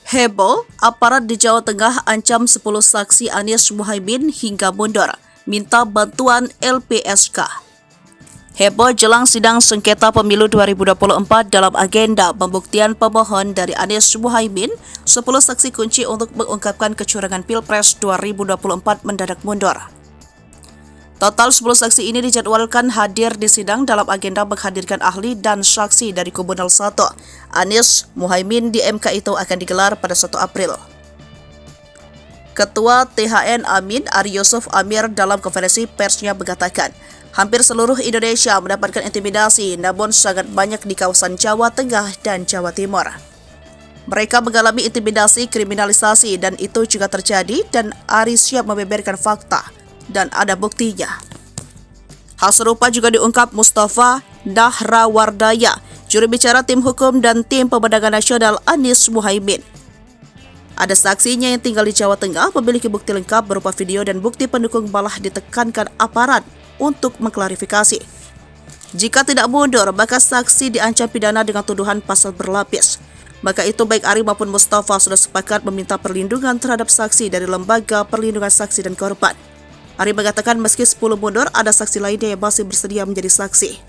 Heboh, aparat di Jawa Tengah ancam 10 saksi Anies Muhaimin hingga mundur, minta bantuan LPSK. Heboh jelang sidang sengketa pemilu 2024 dalam agenda pembuktian pemohon dari Anies Muhaimin, 10 saksi kunci untuk mengungkapkan kecurangan Pilpres 2024 mendadak mundur. Total 10 saksi ini dijadwalkan hadir di sidang dalam agenda menghadirkan ahli dan saksi dari kubu 01. Anies Muhaimin di MK itu akan digelar pada 1 April. Ketua THN Amin Ari Yusuf Amir dalam konferensi persnya mengatakan, hampir seluruh Indonesia mendapatkan intimidasi, namun sangat banyak di kawasan Jawa Tengah dan Jawa Timur. Mereka mengalami intimidasi, kriminalisasi, dan itu juga terjadi, dan Ari siap membeberkan fakta dan ada buktinya. Hal serupa juga diungkap Mustafa Nahrawardaya, juru bicara tim hukum dan tim pemenangan nasional Anies Muhaimin. Ada saksinya yang tinggal di Jawa Tengah memiliki bukti lengkap berupa video dan bukti pendukung, malah ditekankan aparat untuk mengklarifikasi. Jika tidak mundur, maka saksi diancam pidana dengan tuduhan pasal berlapis. Maka itu baik Ari maupun Mustafa sudah sepakat meminta perlindungan terhadap saksi dari Lembaga Perlindungan Saksi dan Korban. Ari mengatakan meski 10 mundur, ada saksi lainnya yang masih bersedia menjadi saksi.